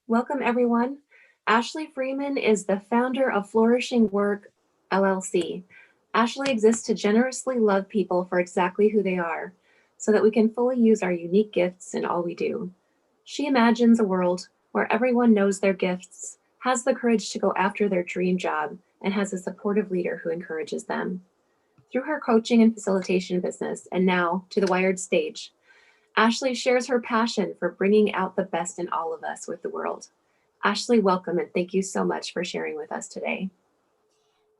Welcome, everyone. Ashley Freeman is the founder of Flourishing Work LLC. Ashley exists to generously love people for exactly who they are so that we can fully use our unique gifts in all we do. She imagines a world where everyone knows their gifts, has the courage to go after their dream job, and has a supportive leader who encourages them. Through her coaching and facilitation business, and now to the WYRED stage, Ashley shares her passion for bringing out the best in all of us with the world. Ashley, welcome and thank you so much for sharing with us today.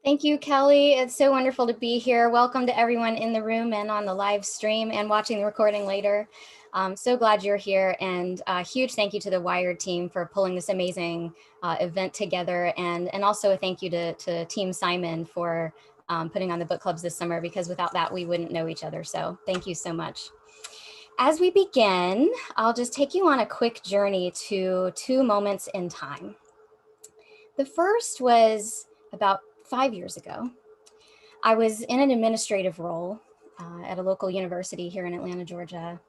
Thank you, Kelly. It's so wonderful to be here. Welcome to everyone in the room and on the live stream and watching the recording later. I'm so glad you're here, and a huge thank you to the WYRED team for pulling this amazing event together, and also a thank you to Team Simon for putting on the book clubs this summer, because without that we wouldn't know each other. So thank you so much. As we begin, I'll just take you on a quick journey to two moments in time. The first was about 5 years ago. I was in an administrative role at a local university here in Atlanta, Georgia.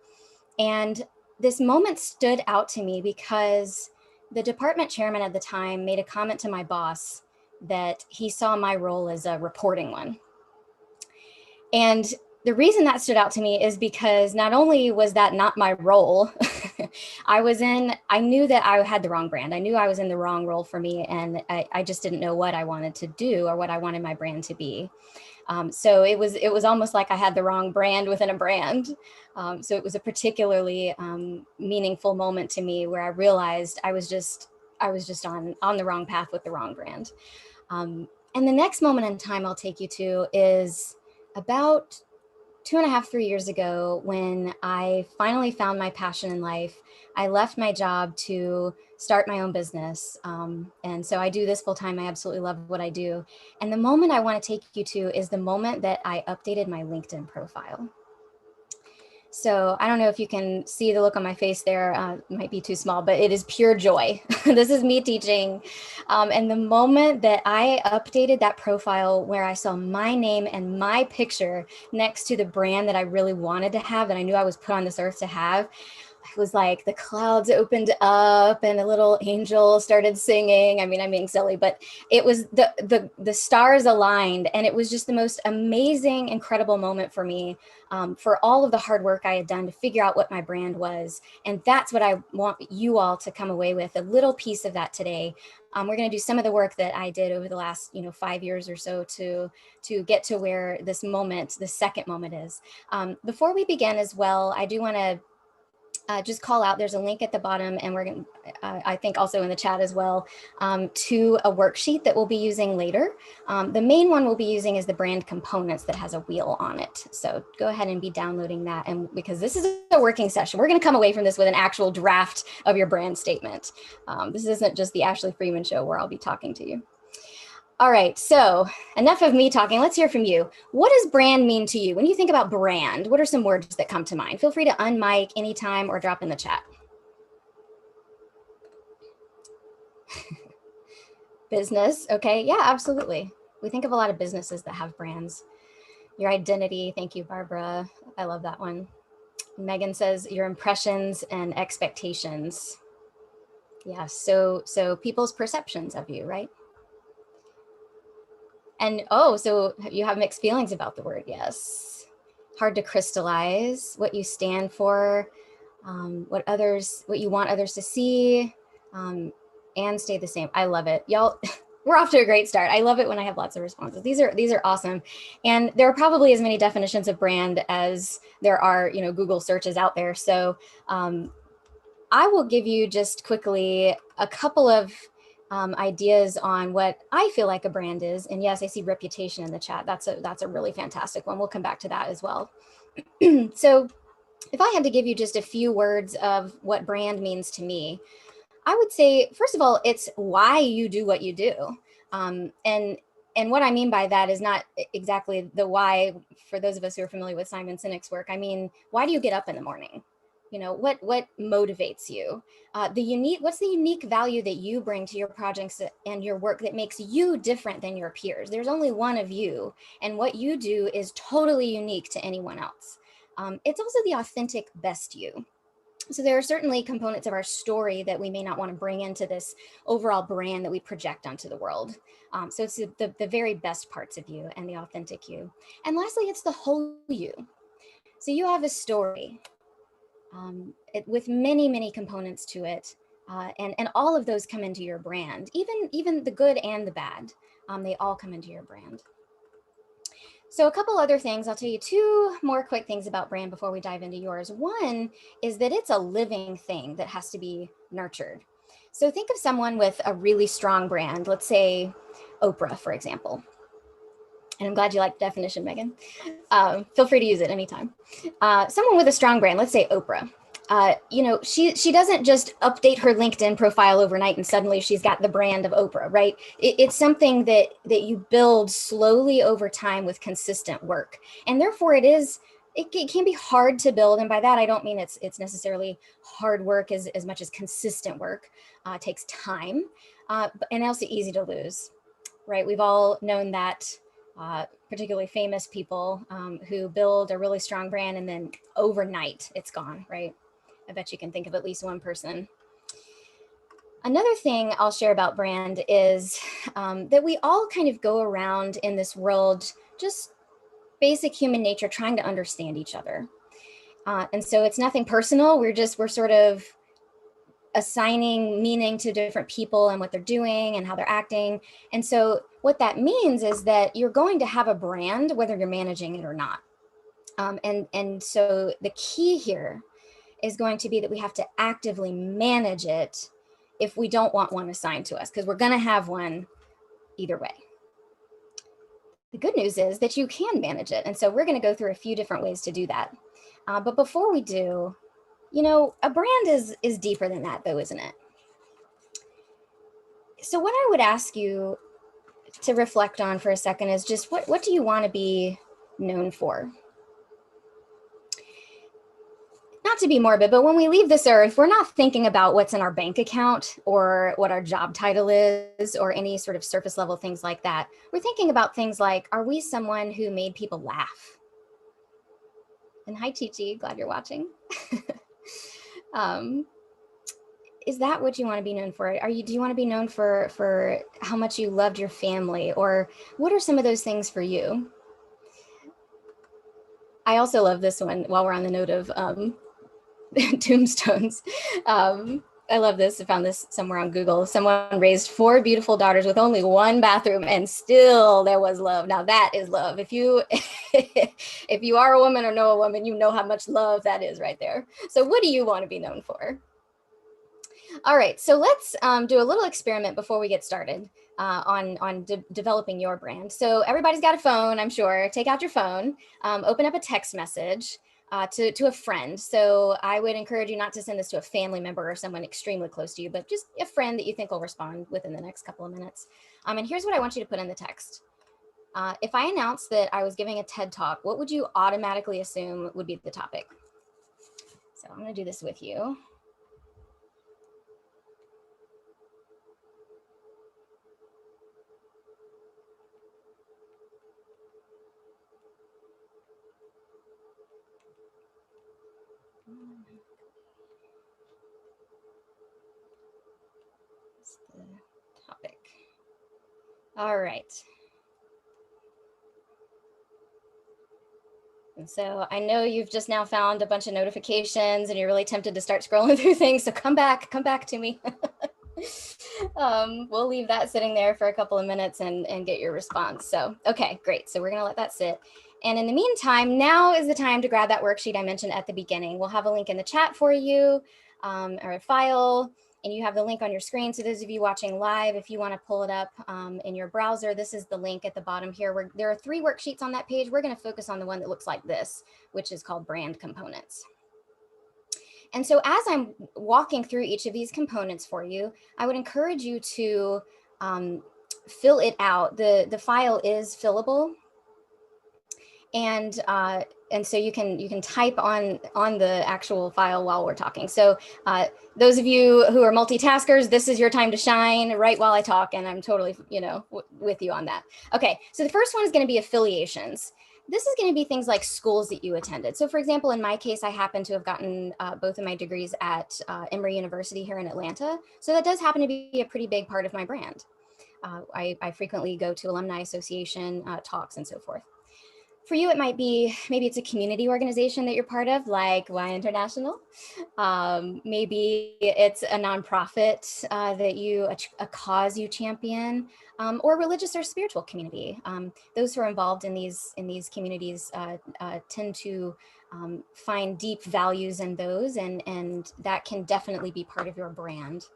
And this moment stood out to me because the department chairman at the time made a comment to my boss that he saw my role as a reporting one. And the reason that stood out to me is because not only was that not my role, I knew that I had the wrong brand. I knew I was in the wrong role for me, and I just didn't know what I wanted to do or what I wanted my brand to be. So it was almost like I had the wrong brand within a brand. So it was a particularly meaningful moment to me, where I realized I was just on the wrong path with the wrong brand. And the next moment in time I'll take you to is about 2.5, 3 years ago, when I finally found my passion in life. I left my job to start my own business. And so I do this full time. I absolutely love what I do. And the moment I want to take you to is the moment that I updated my LinkedIn profile. So I don't know if you can see the look on my face there, might be too small, but it is pure joy. This is me teaching. And the moment that I updated that profile, where I saw my name and my picture next to the brand that I really wanted to have, that I knew I was put on this earth to have, it was like the clouds opened up and a little angel started singing. I mean, I'm being silly, but it was the stars aligned, and it was just the most amazing, incredible moment for me, for all of the hard work I had done to figure out what my brand was. And that's what I want you all to come away with, a little piece of that today. We're going to do some of the work that I did over the last 5 years or so to get to where this moment, the second moment, is. Before we begin as well, I do want to just call out, there's a link at the bottom, and we're going to, I think also in the chat as well, to a worksheet that we'll be using later. The main one we'll be using is the brand components that has a wheel on it. So go ahead and be downloading that. And because this is a working session, we're going to come away from this with an actual draft of your brand statement. This isn't just the Ashley Freeman show where I'll be talking to you. All right, so enough of me talking. Let's hear from you. What does brand mean to you? When you think about brand, what are some words that come to mind? Feel free to unmic anytime or drop in the chat. Business, okay, yeah, absolutely. We think of a lot of businesses that have brands. Your identity, thank you, Barbara. I love that one. Megan says your impressions and expectations. Yeah, so people's perceptions of you, right? And so you have mixed feelings about the word, yes. Hard to crystallize what you stand for, what you want others to see, and stay the same. I love it. Y'all, we're off to a great start. I love it when I have lots of responses. These are awesome. And there are probably as many definitions of brand as there are, Google searches out there. So I will give you just quickly a couple of ideas on what I feel like a brand is. And yes, I see reputation in the chat. That's a really fantastic one. We'll come back to that as well. So if I had to give you just a few words of what brand means to me, I would say, first of all, it's why you do what you do. And what I mean by that is not exactly the why for those of us who are familiar with Simon Sinek's work. I mean, why do you get up in the morning? What motivates you? What's the unique value that you bring to your projects and your work that makes you different than your peers? There's only one of you, and what you do is totally unique to anyone else. It's also the authentic best you. So there are certainly components of our story that we may not want to bring into this overall brand that we project onto the world. So it's the very best parts of you and the authentic you. And lastly, it's the whole you. So you have a story with many, many components to it. And all of those come into your brand, even the good and the bad, they all come into your brand. So a couple other things, I'll tell you two more quick things about brand before we dive into yours. One is that it's a living thing that has to be nurtured. So think of someone with a really strong brand, let's say Oprah, for example. And I'm glad you like the definition, Megan. Feel free to use it anytime. Someone with a strong brand, let's say Oprah. She doesn't just update her LinkedIn profile overnight and suddenly she's got the brand of Oprah, right? It's something that you build slowly over time with consistent work. And therefore it can be hard to build. And by that, I don't mean it's necessarily hard work as much as consistent work. It takes time, and also easy to lose, right? We've all known that. Particularly famous people who build a really strong brand and then overnight it's gone, right? I bet you can think of at least one person. Another thing I'll share about brand is that we all kind of go around in this world, just basic human nature, trying to understand each other. And so it's nothing personal. We're sort of assigning meaning to different people and what they're doing and how they're acting. And so what that means is that you're going to have a brand, whether you're managing it or not. And so the key here is going to be that we have to actively manage it if we don't want one assigned to us, because we're going to have one either way. The good news is that you can manage it. And so we're going to go through a few different ways to do that. But before we do, a brand is deeper than that, though, isn't it? So what I would ask you to reflect on for a second is just what do you want to be known for? Not to be morbid, but when we leave this earth, we're not thinking about what's in our bank account or what our job title is or any sort of surface level things like that. We're thinking about things like, are we someone who made people laugh? And hi, Chi-Chi, glad you're watching. Is that what you want to be known for? Do you want to be known for how much you loved your family, or what are some of those things for you? I also love this one while we're on the note of tombstones. I love this. I found this somewhere on Google. Someone raised 4 beautiful daughters with only 1 bathroom and still there was love. Now that is love. If you if you are a woman or know a woman, you know how much love that is right there. So what do you want to be known for? All right, so let's do a little experiment before we get started on developing your brand. So everybody's got a phone, I'm sure. Take out your phone, open up a text message to a friend. So I would encourage you not to send this to a family member or someone extremely close to you, but just a friend that you think will respond within the next couple of minutes. And here's what I want you to put in the text. If I announced that I was giving a TED Talk, what would you automatically assume would be the topic? So I'm going to do this with you. That's the topic. All right. And so I know you've just now found a bunch of notifications and you're really tempted to start scrolling through things. So come back to me. We'll leave that sitting there for a couple of minutes and get your response. So, okay, great. So we're going to let that sit. And in the meantime, now is the time to grab that worksheet I mentioned at the beginning. We'll have a link in the chat for you, or a file, and you have the link on your screen. So those of you watching live, if you want to pull it up in your browser, this is the link at the bottom here. There are 3 worksheets on that page. We're going to focus on the one that looks like this, which is called brand components. And so as I'm walking through each of these components for you, I would encourage you to fill it out. The file is fillable. And so you can type on the actual file while we're talking. So those of you who are multitaskers, this is your time to shine right while I talk, and I'm totally with you on that. Okay, so the first one is going to be affiliations. this is going to be things like schools that you attended. So for example, in my case, I happen to have gotten both of my degrees at Emory University here in Atlanta. So that does happen to be a pretty big part of my brand. I frequently go to alumni association talks and so forth. For you, it might be, maybe it's a community organization that you're part of, like Y International. Maybe it's a nonprofit that you, a cause you champion, or religious or spiritual community. Those who are involved in these communities tend to find deep values in those, and that can definitely be part of your brand.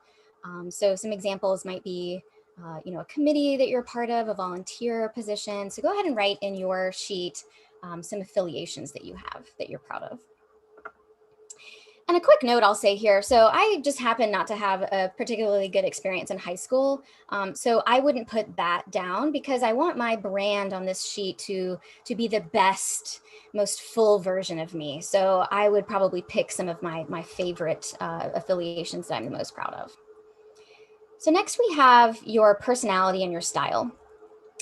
So some examples might be a committee that you're a part of, a volunteer position. So go ahead and write in your sheet some affiliations that you have that you're proud of. And a quick note I'll say here. So I just happen not to have a particularly good experience in high school. So I wouldn't put that down because I want my brand on this sheet to be the best, most full version of me. So I would probably pick some of my favorite affiliations that I'm the most proud of. So next we have your personality and your style.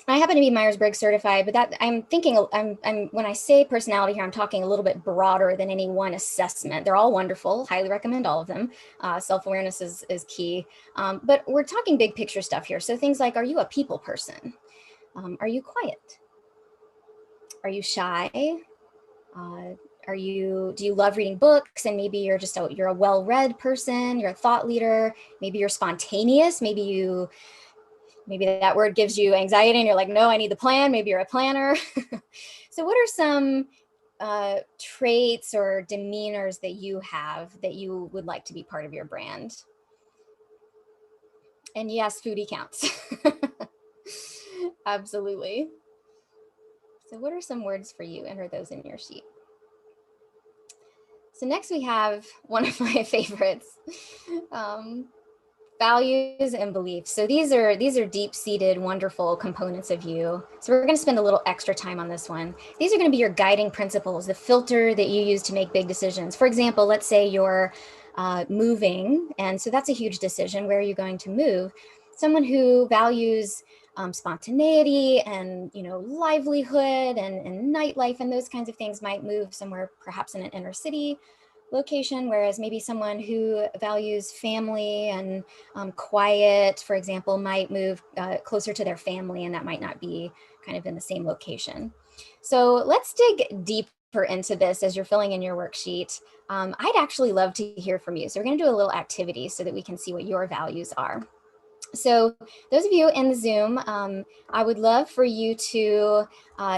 I happen to be Myers-Briggs certified, but that I'm thinking, when I say personality here, I'm talking a little bit broader than any one assessment. They're all wonderful, highly recommend all of them. Self-awareness is key, but we're talking big picture stuff here. So things like, are you a people person? Are you quiet? Are you shy? Do you love reading books, and maybe you're a well-read person, you're a thought leader, maybe you're spontaneous, maybe that word gives you anxiety and you're like, no, I need the plan. Maybe you're a planner. So what are some traits or demeanors that you have that you would like to be part of your brand? And yes, foodie counts. Absolutely. So what are some words for you? Enter those in your sheet. So next we have one of my favorites, values and beliefs. So these are deep-seated, wonderful components of you. So we're going to spend a little extra time on this one. These are going to be your guiding principles, the filter that you use to make big decisions. For example, let's say you're moving, and so that's a huge decision. Where are you going to move? Someone who values spontaneity and livelihood and nightlife and those kinds of things might move somewhere perhaps in an inner city location, whereas maybe someone who values family and quiet, for example, might move closer to their family, and that might not be kind of in the same location. So let's dig deeper into this as you're filling in your worksheet. I'd actually love to hear from you. So we're going to do a little activity so that we can see what your values are. So those of you in the Zoom, I would love for you to,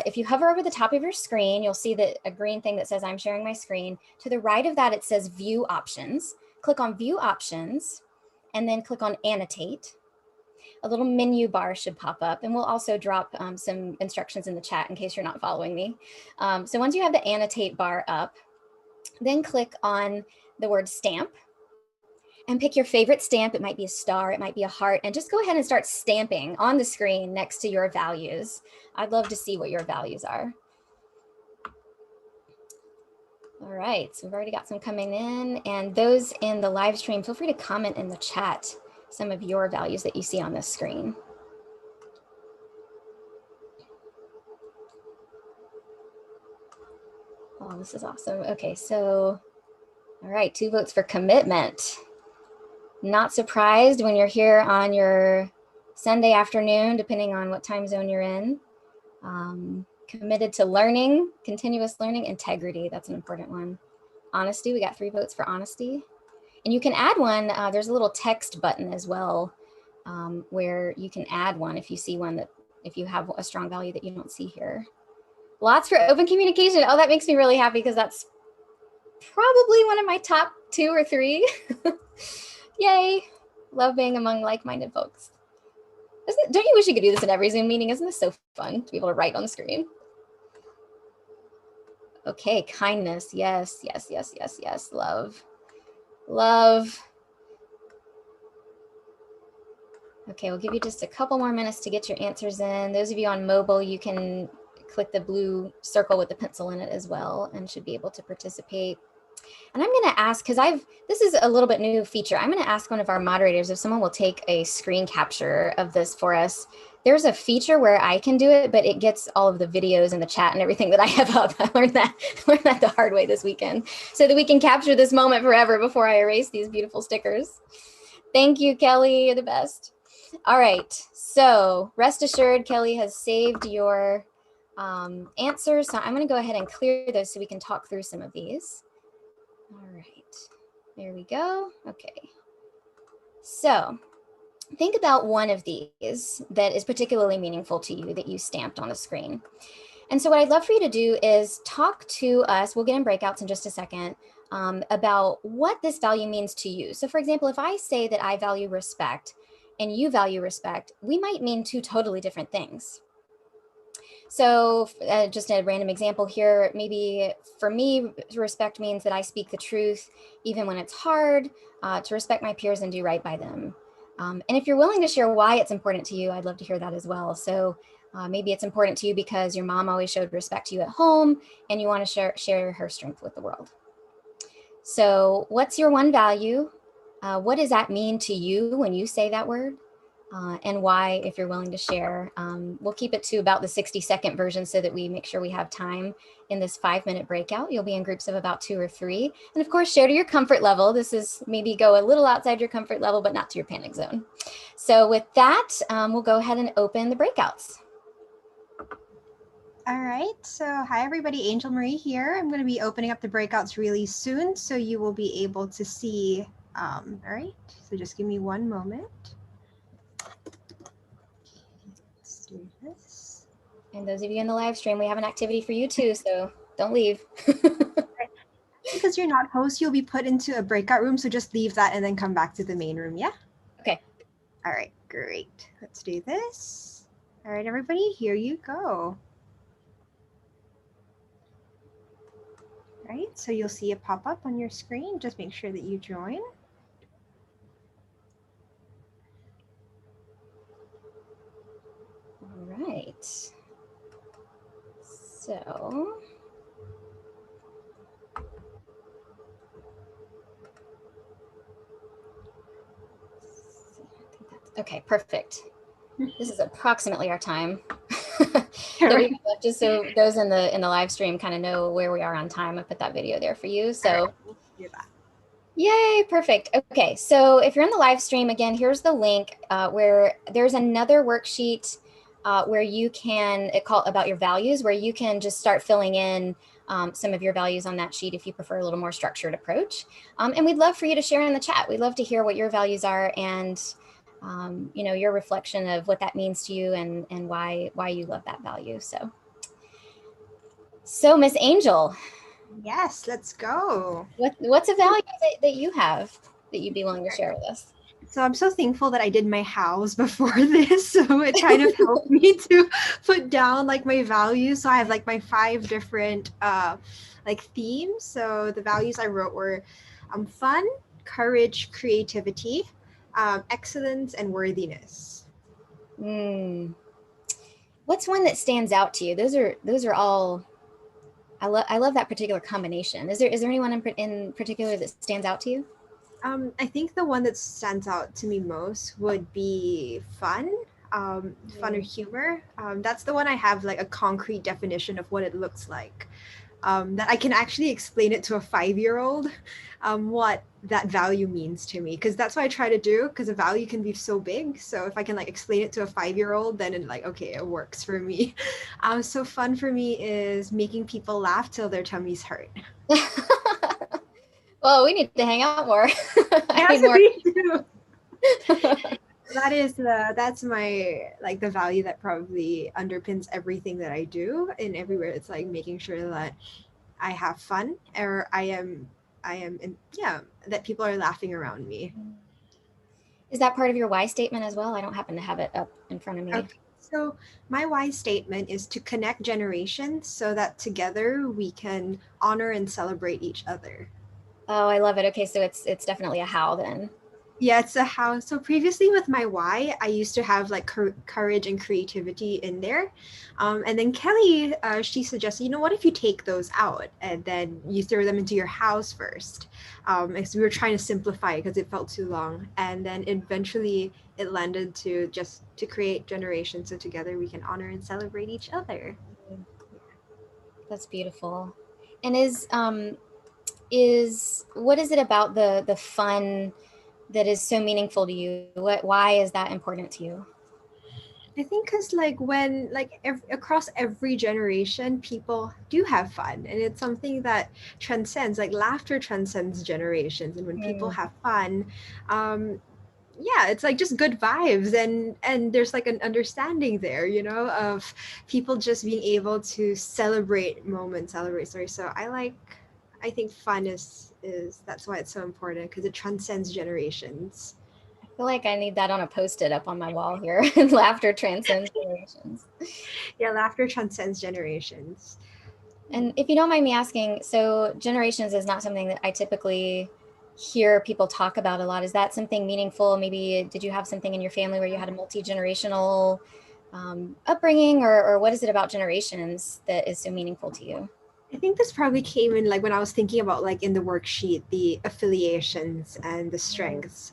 if you hover over the top of your screen, you'll see that a green thing that says I'm sharing my screen. To the right of that, it says View Options. Click on View Options and then click on Annotate. A little menu bar should pop up, and we'll also drop some instructions in the chat in case you're not following me. So once you have the Annotate bar up, then click on the word Stamp. And pick your favorite stamp. It might be a star, it might be a heart, and just go ahead and start stamping on the screen next to your values. I'd love to see what your values are. All right, so we've already got some coming in, and those in the live stream, feel free to comment in the chat some of your values that you see on this screen. Oh, this is awesome. Okay, so, all right, 2 votes for commitment. Not surprised when you're here on your Sunday afternoon, depending on what time zone you're in. Committed to learning, continuous learning, integrity. That's an important one. Honesty, we got 3 votes for honesty. And you can add one. There's a little text button as well where you can add one if you see one that, if you have a strong value that you don't see here. Lots for open communication. Oh, that makes me really happy because that's probably one of my top 2 or 3. Yay. Love being among like-minded folks. Don't you wish you could do this in every Zoom meeting? Isn't this so fun to be able to write on the screen? Okay, kindness. Yes, yes, yes, yes, yes. Love. Love. Okay, we'll give you just a couple more minutes to get your answers in. Those of you on mobile, you can click the blue circle with the pencil in it as well and should be able to participate. And I'm going to ask, because this is a little bit new feature. I'm going to ask one of our moderators if someone will take a screen capture of this for us There's a feature where I can do it, but it gets all of the videos and the chat and everything that I have up. I learned that the hard way this weekend, so that we can capture this moment forever before I erase these beautiful stickers. Thank you, Kelly. You're the best. All right. So rest assured, Kelly has saved your answers. So I'm going to go ahead and clear those so we can talk through some of these. All right. There we go. Okay. So think about one of these that is particularly meaningful to you that you stamped on the screen. And so what I'd love for you to do is talk to us, we'll get in breakouts in just a second, about what this value means to you. So for example, if I say that I value respect and you value respect, we might mean two totally different things. So just a random example here, maybe for me, respect means that I speak the truth, even when it's hard, to respect my peers and do right by them. And if you're willing to share why it's important to you, I'd love to hear that as well. So maybe it's important to you because your mom always showed respect to you at home and you want to share her strength with the world. So what's your one value? What does that mean to you when you say that word? And why, if you're willing to share. We'll keep it to about the 60-second version so that we make sure we have time in this 5-minute breakout. You'll be in groups of about 2 or 3. And of course, share to your comfort level. This is maybe go a little outside your comfort level, but not to your panic zone. So with that, we'll go ahead and open the breakouts. All right, so hi everybody, Angel Marie here. I'm going to be opening up the breakouts really soon, so you will be able to see. All right, so just give me one moment. Let's do this. And those of you in the live stream, we have an activity for you too, so don't leave. Because you're not host, you'll be put into a breakout room, so just leave that and then come back to the main room, yeah? Okay. All right, great. Let's do this. All right, everybody, here you go. All right, so you'll see it pop up on your screen. Just make sure that you join. All right. So. Okay, perfect. This is approximately our time. Just so those in the live stream kind of know where we are on time. I put that video there for you. So right, we'll do that. Yay, perfect. Okay, so if you're in the live stream, again, here's the link where there's another worksheet where you can call about your values, where you can just start filling in some of your values on that sheet if you prefer a little more structured approach. And we'd love for you to share in the chat. We'd love to hear what your values are and you know, your reflection of what that means to you and why you love that value. So Miss Angel. Yes, let's go. What's a value that you have that you'd be willing to share with us? So I'm so thankful that I did my house before this. So it kind of helped me to put down like my values. So I have like my 5 different like themes. So the values I wrote were fun, courage, creativity, excellence, and worthiness. What's one that stands out to you? Those are all. I love that particular combination. Is there anyone in particular that stands out to you? I think the one that stands out to me most would be fun, fun or humor. That's the one I have like a concrete definition of what it looks like. That I can actually explain it to a 5-year-old what that value means to me, because that's what I try to do, because a value can be so big. So if I can like explain it to a 5-year-old, then it like, okay, it works for me. So fun for me is making people laugh till their tummies hurt. Well, we need to hang out more. Yes, we do. That's my like the value that probably underpins everything that I do, and everywhere it's like making sure that I have fun, or I am that people are laughing around me. Is that part of your why statement as well? I don't happen to have it up in front of me. Okay. So my why statement is to connect generations so that together we can honor and celebrate each other. Oh, I love it. Okay, so it's definitely a how then. Yeah, it's a house. So previously with my Y, I used to have like courage and creativity in there. And then Kelly, she suggested, you know, what if you take those out and then you throw them into your house first? Because we were trying to simplify it because it felt too long. And then eventually it landed to just to create generations so together we can honor and celebrate each other. That's beautiful. And is what is it about the fun that is so meaningful to you? Why is that important to you? I think because like when like across every generation, people do have fun, and it's something that transcends. Like laughter transcends generations, and when people Mm, have fun, um, yeah, it's like just good vibes, and there's like an understanding there, you know, of people just being able to celebrate moments, celebrate stories. So I think fun is that's why it's so important because it transcends generations. I feel like I need that on a post-it up on my wall here. Laughter transcends generations. Yeah, laughter transcends generations. And if you don't mind me asking, so generations is not something that I typically hear people talk about a lot. Is that something meaningful? Maybe did you have something in your family where you had a multi-generational upbringing, or what is it about generations that is so meaningful to you? I think this probably came in like when I was thinking about like in the worksheet, the affiliations and the strengths.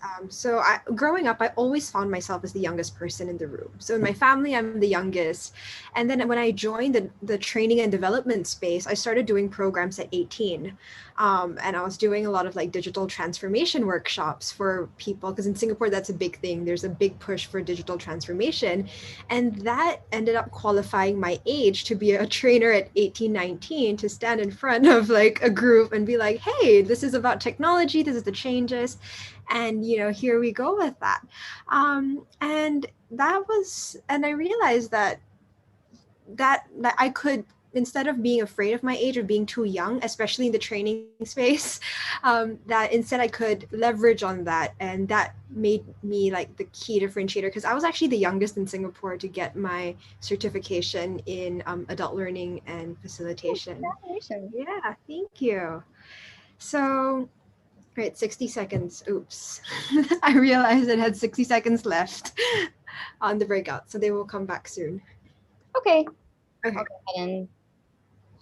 Growing up, I always found myself as the youngest person in the room. So in my family, I'm the youngest. And then when I joined the training and development space, I started doing programs at 18. And I was doing a lot of like digital transformation workshops for people because in Singapore, that's a big thing. There's a big push for digital transformation. And that ended up qualifying my age to be a trainer at 18, 19 to stand in front of like a group and be like, hey, this is about technology, this is the changes. And, you know, here we go with that. And I realized that I could, instead of being afraid of my age or being too young, especially in the training space, that instead I could leverage on that, and that made me like the key differentiator because I was actually the youngest in Singapore to get my certification in adult learning and facilitation. Congratulations. Yeah, thank you. So, right, 60 seconds. Oops. I realized it had 60 seconds left on the breakout, so they will come back soon. Okay, Okay. I'll go ahead and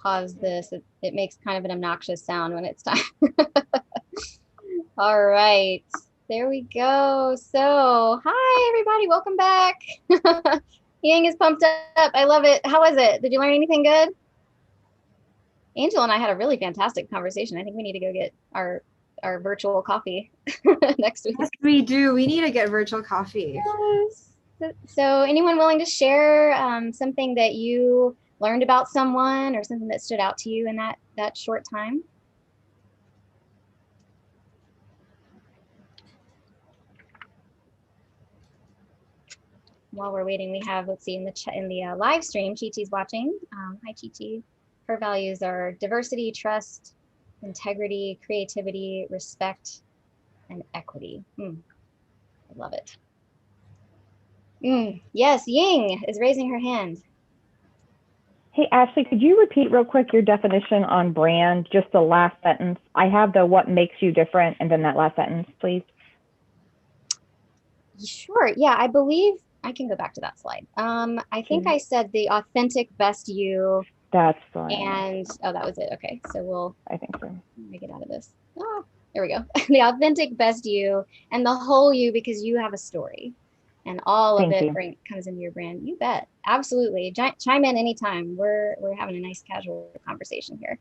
pause this. It makes kind of an obnoxious sound when it's time. All right, there we go. So, hi everybody, welcome back. Yang is pumped up. I love it. How was it? Did you learn anything good? Angel and I had a really fantastic conversation. I think we need to go get our virtual coffee next week. Yes, we do. We need to get virtual coffee. Yes. So, anyone willing to share something that you learned about someone or something that stood out to you in that short time? While we're waiting, we have, let's see, in the live stream, Chi-Chi's watching. Hi, Chi-Chi. Her values are diversity, trust, integrity, creativity, respect, and equity. I love it. Yes, Ying is raising her hand. Hey, Ashley, could you repeat real quick your definition on brand, just the last sentence? I have the what makes you different, and then that last sentence, please. Sure. Yeah, I believe I can go back to that slide. I think I said the authentic best you. That's right. And oh, that was it. Okay, so I think so. Let me get out of this. Oh, there we go. The authentic best you and the whole you, because you have a story and all of it comes into your brand. You bet. Absolutely. Chime in anytime. We're having a nice casual conversation here.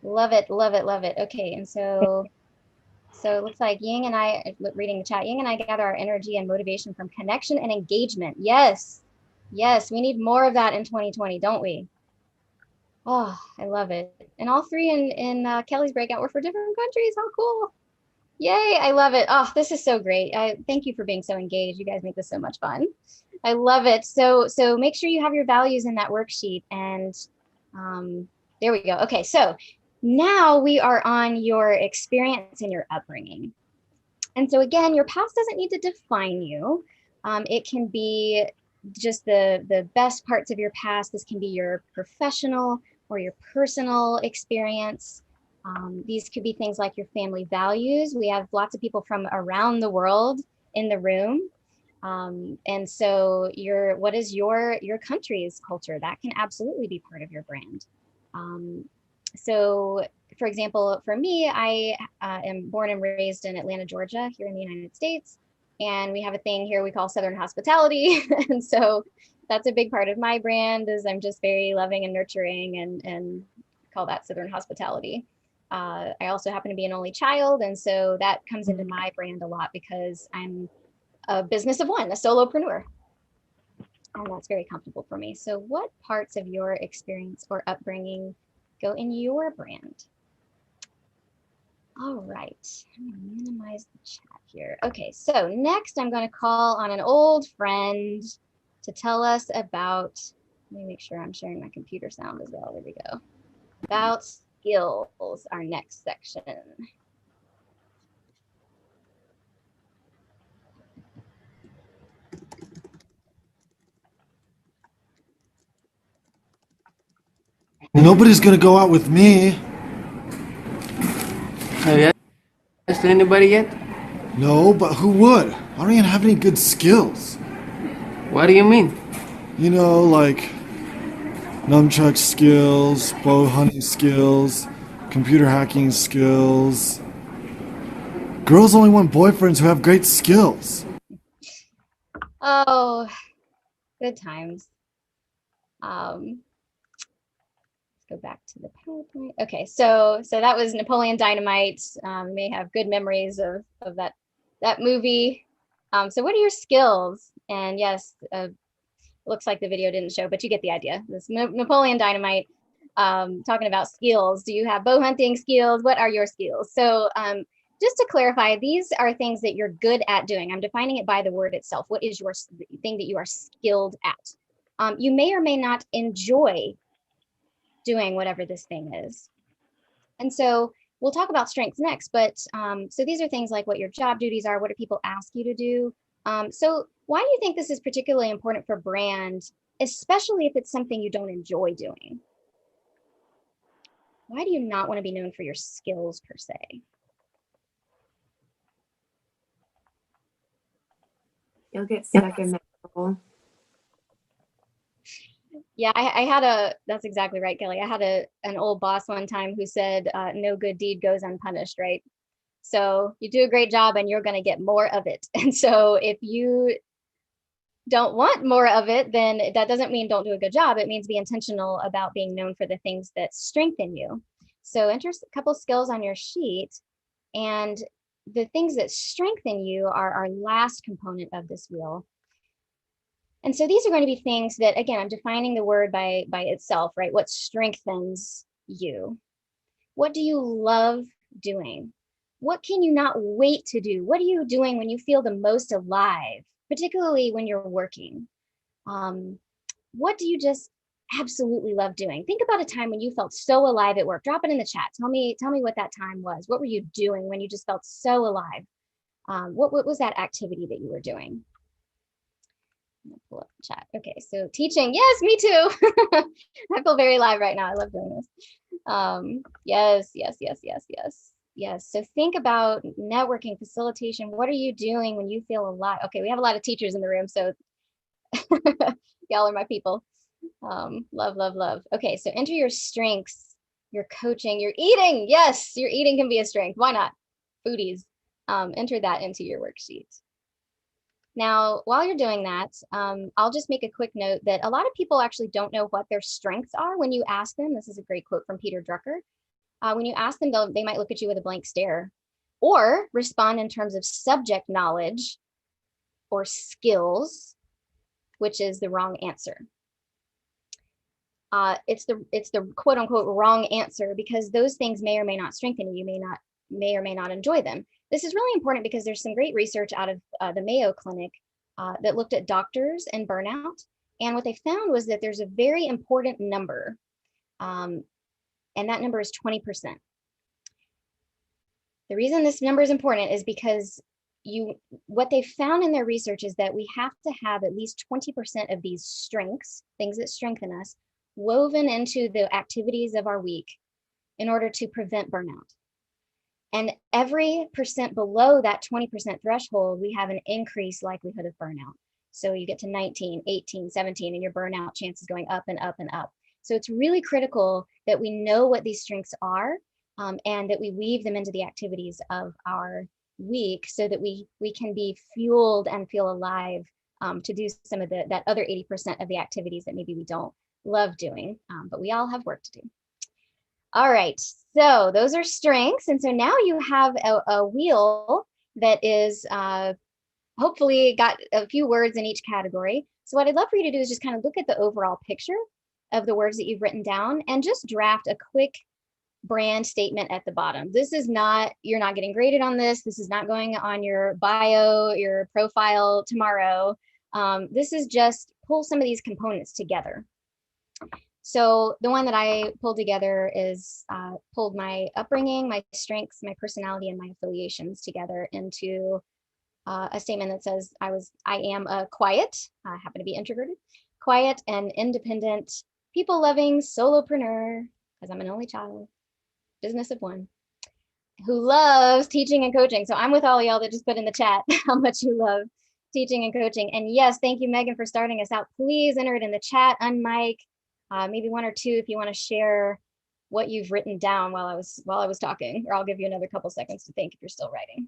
Love it, love it, love it. Okay, and so it looks like Ying and I, reading the chat, Ying and I gather our energy and motivation from connection and engagement. Yes, yes, we need more of that in 2020, don't we? Oh, I love it. And all three in Kelly's breakout were for different countries. How cool. Yay, I love it. Oh, this is so great. I thank you for being so engaged. You guys make this so much fun. I love it. So make sure you have your values in that worksheet. And there we go. Okay, so now we are on your experience and your upbringing. And so again, your past doesn't need to define you. It can be just the best parts of your past. This can be your professional or your personal experience. These could be things like your family values. We have lots of people from around the world in the room. And so what is your country's culture? That can absolutely be part of your brand. So for example, for me, I am born and raised in Atlanta, Georgia, here in the United States. And we have a thing here we call Southern hospitality. And so that's a big part of my brand, is I'm just very loving and nurturing, and call that Southern hospitality. I also happen to be an only child. And so that comes into my brand a lot because I'm a business of one, a solopreneur. And that's very comfortable for me. So what parts of your experience or upbringing go in your brand? All right, I'm gonna minimize the chat here. Okay, so next I'm gonna call on an old friend to tell us about, let me make sure I'm sharing my computer sound as well, there we go. About skills, our next section. Nobody's gonna go out with me. Have you asked anybody yet? No, but who would? I don't even have any good skills. What do you mean? You know, like nunchuck skills, bow hunting skills, computer hacking skills. Girls only want boyfriends who have great skills. Oh, good times. Let's go back to the PowerPoint. Okay, so that was Napoleon Dynamite. You may have good memories of that movie. So what are your skills? And yes, looks like the video didn't show, but you get the idea. This Napoleon Dynamite, talking about skills. Do you have bow hunting skills? What are your skills? So just to clarify, these are things that you're good at doing. I'm defining it by the word itself. What is your thing that you are skilled at? You may or may not enjoy doing whatever this thing is. And so we'll talk about strengths next, but so these are things like what your job duties are, what do people ask you to do? So why do you think this is particularly important for brand, especially if it's something you don't enjoy doing? Why do you not want to be known for your skills per se? You'll get stuck in that role. Yeah, that's exactly right, Kelly. I had an old boss one time who said, no good deed goes unpunished, right? So you do a great job and you're going to get more of it. And so if you don't want more of it, then that doesn't mean don't do a good job. It means be intentional about being known for the things that strengthen you. So enter a couple skills on your sheet, and the things that strengthen you are our last component of this wheel. And so these are going to be things that, again, I'm defining the word by itself, right? What strengthens you? What do you love doing? What can you not wait to do? What are you doing when you feel the most alive, particularly when you're working? What do you just absolutely love doing? Think about a time when you felt so alive at work. Drop it in the chat. Tell me what that time was. What were you doing when you just felt so alive? What was that activity that you were doing? Pull up the chat. Okay, so teaching. Yes, me too. I feel very live right now. I love doing this. Yes. So think about networking, facilitation. What are you doing when you feel alive? Okay, we have a lot of teachers in the room, so y'all are my people. Love. Okay, so enter your strengths, your coaching, your eating. Yes, your eating can be a strength. Why not? Foodies. Enter that into your worksheet. Now, while you're doing that, I'll just make a quick note that a lot of people actually don't know what their strengths are when you ask them. This is a great quote from Peter Drucker. When you ask them, they might look at you with a blank stare or respond in terms of subject knowledge or skills, which is the wrong answer. It's the quote unquote wrong answer because those things may or may not strengthen you. You may or may not enjoy them. This is really important because there's some great research out of the Mayo Clinic that looked at doctors and burnout. And what they found was that there's a very important number, and that number is 20%. The reason this number is important is because what they found in their research is that we have to have at least 20% of these strengths, things that strengthen us, woven into the activities of our week in order to prevent burnout. And every percent below that 20% threshold, we have an increased likelihood of burnout. So you get to 19, 18, 17, and your burnout chance is going up and up and up. So it's really critical that we know what these strengths are, and that we weave them into the activities of our week so that we can be fueled and feel alive to do some of that other 80% of the activities that maybe we don't love doing, but we all have work to do. All right, so those are strengths. And so now you have a wheel that is hopefully got a few words in each category. So what I'd love for you to do is just kind of look at the overall picture of the words that you've written down and just draft a quick brand statement at the bottom. This is not, you're not getting graded on this. This is not going on your bio, your profile tomorrow. This is just pull some of these components together. So the one that I pulled together is pulled my upbringing, my strengths, my personality, and my affiliations together into a statement that says I am a quiet, I happen to be introverted, quiet and independent, people-loving solopreneur, because I'm an only child, business of one, who loves teaching and coaching. So I'm with all y'all that just put in the chat how much you love teaching and coaching. And yes, thank you, Megan, for starting us out. Please enter it in the chat, unmic, maybe one or two if you want to share what you've written down while I was talking, or I'll give you another couple seconds to think if you're still writing.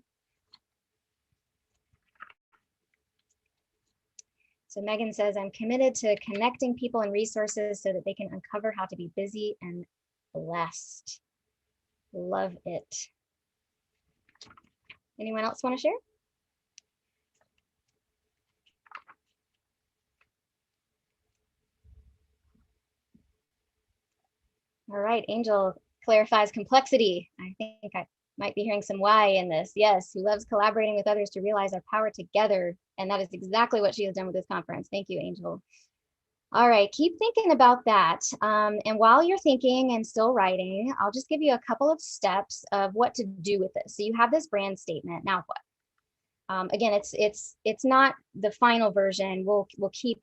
So Megan says, I'm committed to connecting people and resources so that they can uncover how to be busy and blessed. Love it. Anyone else want to share? All right, Angel clarifies complexity. I think I might be hearing some Y in this. Yes, who loves collaborating with others to realize our power together. And that is exactly what she has done with this conference. Thank you, Angel. All right, keep thinking about that. And while you're thinking and still writing, I'll just give you a couple of steps of what to do with this. So you have this brand statement, now what? Again, it's not the final version. We'll keep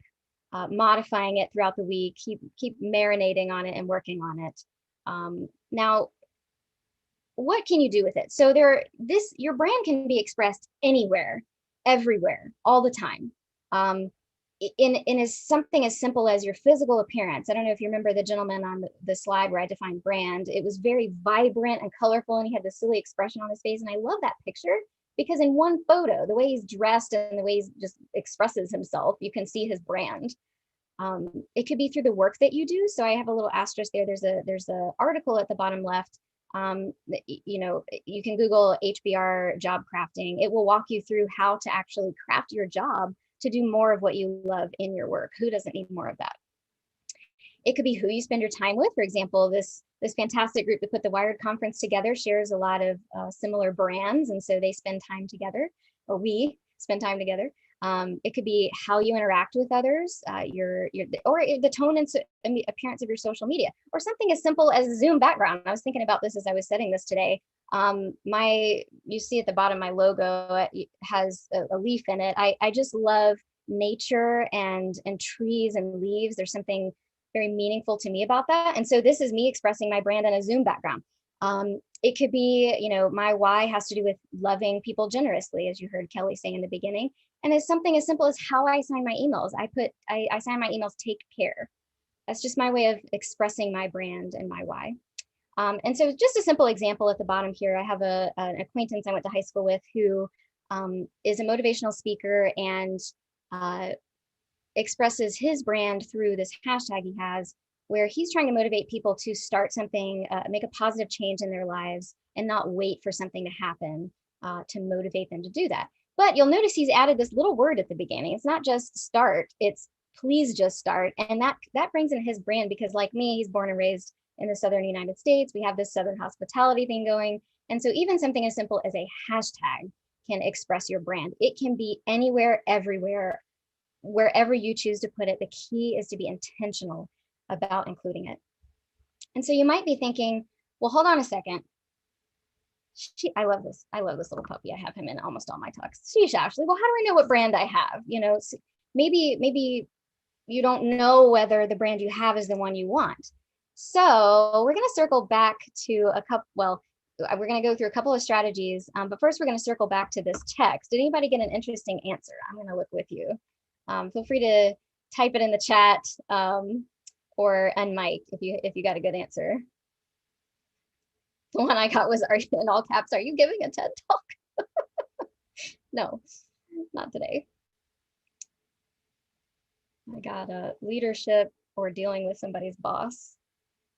modifying it throughout the week, keep marinating on it and working on it. Now, what can you do with it? So your brand can be expressed anywhere, everywhere, all the time. In something as simple as your physical appearance. I don't know if you remember the gentleman on the slide where I defined brand. It was very vibrant and colorful, and he had this silly expression on his face. And I love that picture because in one photo, the way he's dressed and the way he just expresses himself, you can see his brand. It could be through the work that you do. So I have a little asterisk there. There's a article at the bottom left. You know, you can Google HBR job crafting. It will walk you through how to actually craft your job to do more of what you love in your work. Who doesn't need more of that? It could be who you spend your time with. For example, this fantastic group that put the WYRED conference together shares a lot of similar brands, and so they spend time together, or we spend time together. It could be how you interact with others, or the tone and appearance of your social media, or something as simple as a Zoom background. I was thinking about this as I was setting this today. You see at the bottom, my logo has a leaf in it. I just love nature and trees and leaves. There's something very meaningful to me about that. And so this is me expressing my brand in a Zoom background. It could be, you know, my why has to do with loving people generously, as you heard Kelly say in the beginning. And it's something as simple as how I sign my emails. I sign my emails, take care. That's just my way of expressing my brand and my why. And so just a simple example at the bottom here, I have an acquaintance I went to high school with who is a motivational speaker and expresses his brand through this hashtag he has, where he's trying to motivate people to start something, make a positive change in their lives and not wait for something to happen to motivate them to do that. But you'll notice he's added this little word at the beginning. It's not just start, it's please just start. And that brings in his brand because, like me, he's born and raised in the Southern United States. We have this Southern hospitality thing going. And so even something as simple as a hashtag can express your brand. It can be anywhere, everywhere, wherever you choose to put it. The key is to be intentional about including it. And so you might be thinking, well, hold on a second. I love this little puppy. I have him in almost all my talks. Sheesh, Ashley, well, how do I know what brand I have? You know, maybe you don't know whether the brand you have is the one you want. So we're going to circle back to a couple, well, we're going to go through a couple of strategies, but first we're going to circle back to this text. Did anybody get an interesting answer? I'm going to look with you. Feel free to type it in the chat or unmic if you got a good answer. The one I got was, in all caps, are you giving a TED talk? No, not today. I got leadership or dealing with somebody's boss.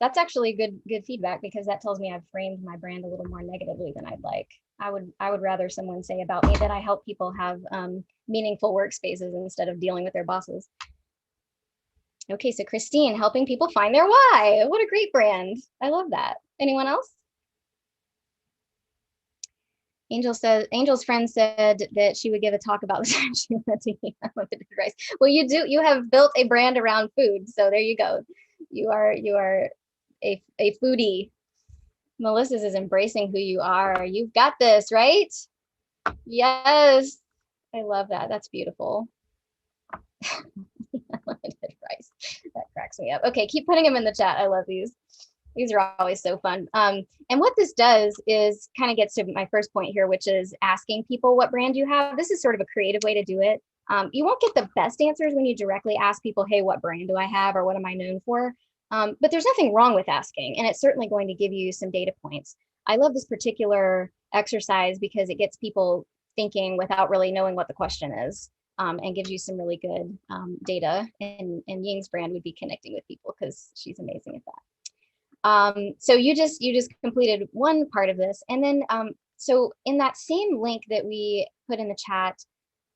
That's actually good feedback, because that tells me I've framed my brand a little more negatively than I'd like. I would rather someone say about me that I help people have meaningful workspaces instead of dealing with their bosses. Okay, so Christine, helping people find their why. What a great brand. I love that. Anyone else? Angel's friend said that she would give a talk about the time she went to unlimited rice. Well, you have built a brand around food, so there you go. You are a foodie. Melissa's is embracing who you are. You've got this, right? Yes, I love that. That's beautiful. Unlimited rice. That cracks me up. Okay, keep putting them in the chat. I love these. These are always so fun. And what this does is kind of gets to my first point here, which is asking people what brand you have. This is sort of a creative way to do it. You won't get the best answers when you directly ask people, hey, what brand do I have, or what am I known for? But there's nothing wrong with asking, and it's certainly going to give you some data points. I love this particular exercise because it gets people thinking without really knowing what the question is, and gives you some really good data. And Ying's brand would be connecting with people because she's amazing at that. So you just completed one part of this, and then so in that same link that we put in the chat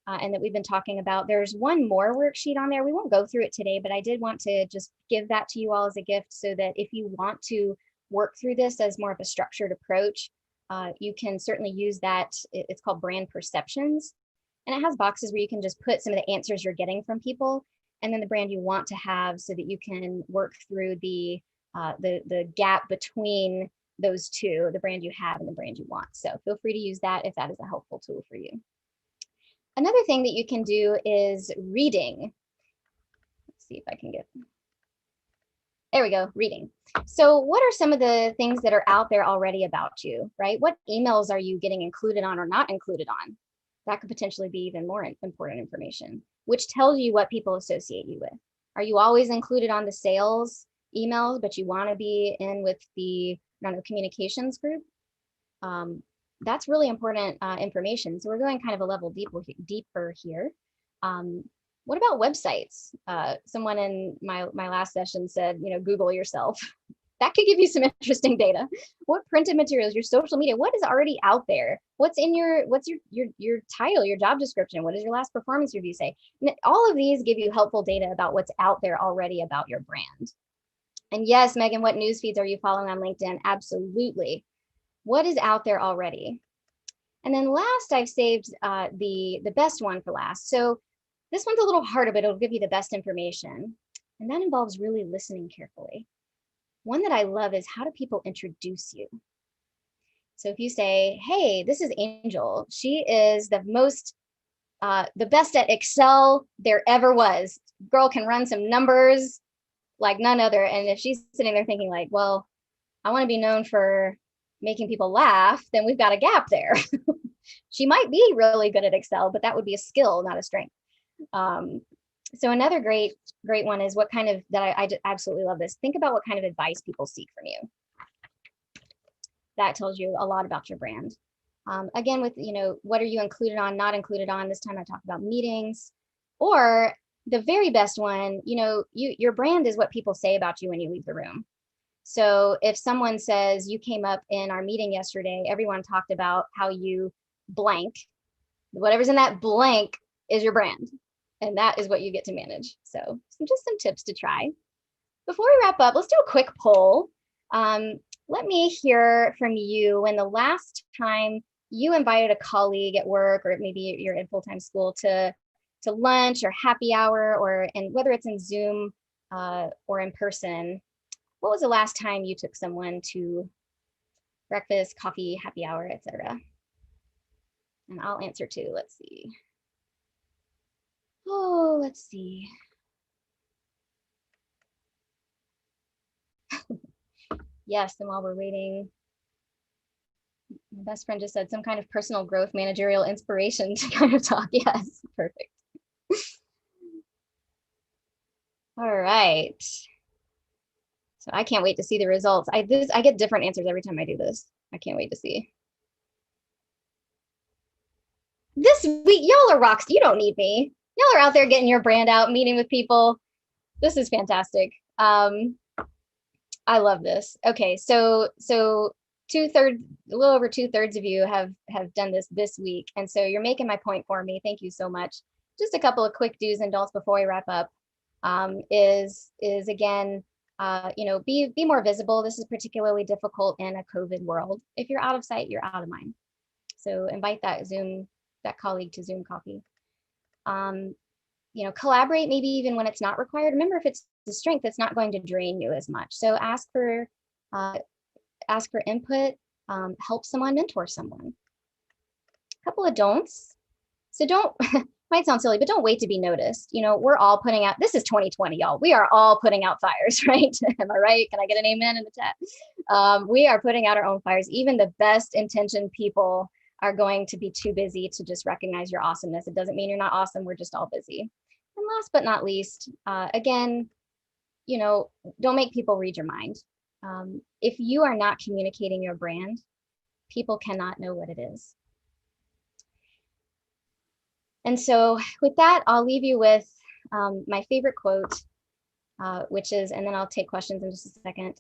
and that we've been talking about, there's one more worksheet on there. We won't go through it today, but I did want to just give that to you all as a gift, so that if you want to work through this as more of a structured approach, you can certainly use that. It's called Brand Perceptions, and it has boxes where you can just put some of the answers you're getting from people, and then the brand you want to have, so that you can work through the gap between those two, the brand you have and the brand you want. So feel free to use that if that is a helpful tool for you. Another thing that you can do is reading. Let's see if I can get, there we go, reading. So what are some of the things that are out there already about you, right? What emails are you getting included on or not included on? That could potentially be even more important information, which tells you what people associate you with. Are you always included on the sales emails, but you want to be in with the communications group? That's really important information. So we're going kind of a level deeper here. What about websites? Someone in my last session said, Google yourself. That could give you some interesting data. What printed materials, your social media, what is already out there? What's your title, your job description? What does your last performance review say? And all of these give you helpful data about what's out there already about your brand. And yes, Megan, what news feeds are you following on LinkedIn? Absolutely. What is out there already? And then last, I've saved the best one for last. So this one's a little harder, but it'll give you the best information. And that involves really listening carefully. One that I love is, how do people introduce you? So if you say, hey, this is Angel. She is the best at Excel there ever was. Girl can run some numbers like none other. And if she's sitting there thinking like, well, I want to be known for making people laugh, then we've got a gap there. She might be really good at Excel, but that would be a skill, not a strength. So another great one is what kind of, that I absolutely love this. Think about what kind of advice people seek from you. That tells you a lot about your brand. Again, with, what are you included on, not included on? This time I talked about meetings. Or the very best one, your brand is what people say about you when you leave the room. So if someone says, you came up in our meeting yesterday, everyone talked about how you blank, whatever's in that blank is your brand. And that is what you get to manage. So just some tips to try. Before we wrap up, let's do a quick poll. Let me hear from you when the last time you invited a colleague at work, or maybe you're in full-time school, to lunch or happy hour, and whether it's in Zoom or in person. What was the last time you took someone to breakfast, coffee, happy hour, etc.? And I'll answer too. Let's see. Oh, let's see. Yes, and while we're waiting, my best friend just said some kind of personal growth managerial inspiration to kind of talk. Yes, perfect. All right. So I can't wait to see the results. I get different answers every time I do this. I can't wait to see. This week, y'all are rocks. You don't need me. Y'all are out there getting your brand out, meeting with people. This is fantastic. I love this. Okay, so a little over 2/3 of you have done this week, and so you're making my point for me. Thank you so much. Just a couple of quick do's and don'ts before we wrap up. Is again, be more visible. This is particularly difficult in a COVID world. If you're out of sight, you're out of mind. So invite that colleague to Zoom coffee. Collaborate maybe even when it's not required. Remember, if it's the strength, it's not going to drain you as much. So ask for input, help someone, mentor someone. A couple of don'ts. So don't, might sound silly, but don't wait to be noticed. We're all putting out, this is 2020, y'all. We are all putting out fires, right? Am I right? Can I get an amen in the chat? We are putting out our own fires. Even the best intentioned people are going to be too busy to just recognize your awesomeness. It doesn't mean you're not awesome. We're just all busy. And last but not least, again, don't make people read your mind. If you are not communicating your brand, people cannot know what it is. And so with that, I'll leave you with my favorite quote, which is, and then I'll take questions in just a second.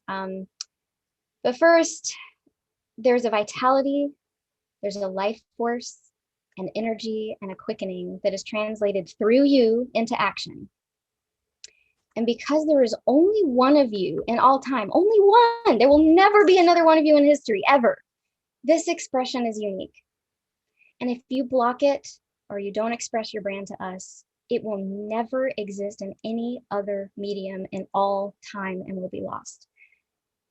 But first, there's a vitality, there's a life force, an energy, and a quickening that is translated through you into action. And because there is only one of you in all time, only one, there will never be another one of you in history, ever. This expression is unique. And if you block it or you don't express your brand to us, it will never exist in any other medium in all time and will be lost.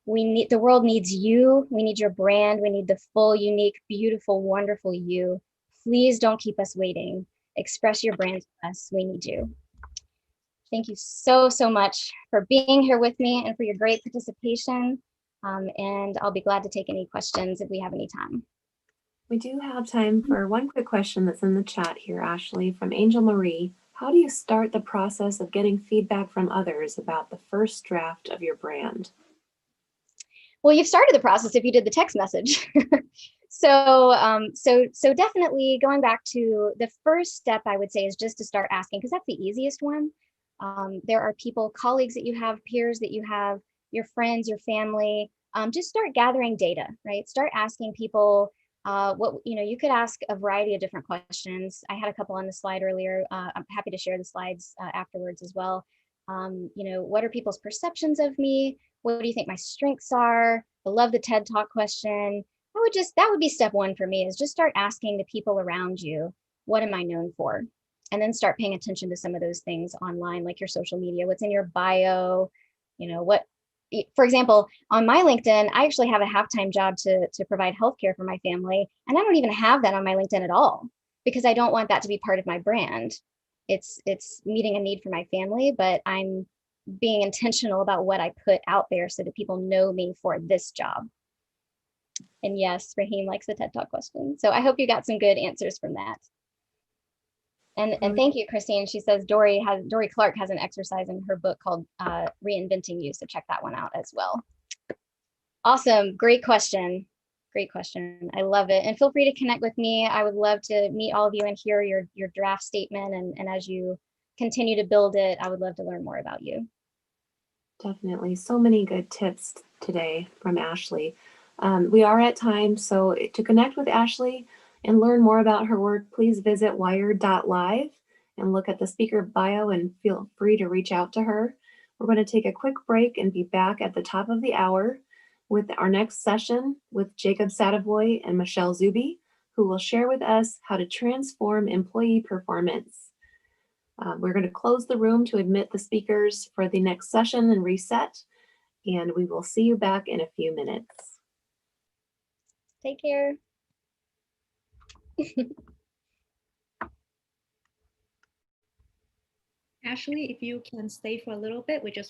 The world needs you. We need your brand. We need the full, unique, beautiful, wonderful you. Please don't keep us waiting. Express your brand to us. We need you. Thank you so much for being here with me and for your great participation. And I'll be glad to take any questions if we have any time. We do have time for one quick question that's in the chat here, Ashley, from Angel Marie. How do you start the process of getting feedback from others about the first draft of your brand? Well, you've started the process if you did the text message. So definitely going back to the first step, I would say, is just to start asking, because that's the easiest one. There are people, colleagues that you have, peers that you have, your friends, your family. Just start gathering data, right? Start asking people you could ask a variety of different questions. I had a couple on the slide earlier. I'm happy to share the slides afterwards as well. What are people's perceptions of me? What do you think my strengths are? I love the TED Talk question. That would be step one for me, is just start asking the people around you, what am I known for? And then start paying attention to some of those things online, like your social media, what's in your bio, for example, on my LinkedIn, I actually have a half-time job to provide healthcare for my family. And I don't even have that on my LinkedIn at all, because I don't want that to be part of my brand. It's meeting a need for my family, but I'm being intentional about what I put out there so that people know me for this job. And yes, Raheem likes the TED Talk question. So I hope you got some good answers from that. And thank you, Christine. She says Dory Clark has an exercise in her book called Reinventing You. So check that one out as well. Awesome. Great question. Great question. I love it. And feel free to connect with me. I would love to meet all of you and hear your draft statement. And as you continue to build it, I would love to learn more about you. Definitely. So many good tips today from Ashley. We are at time. So to connect with Ashley and learn more about her work, please visit wired.live and look at the speaker bio and feel free to reach out to her. We're going to take a quick break and be back at the top of the hour with our next session with Jacob Sadavoy and Michelle Zuby, who will share with us how to transform employee performance. We're going to close the room to admit the speakers for the next session and reset, and we will see you back in a few minutes. Take care. Ashley, if you can stay for a little bit, we just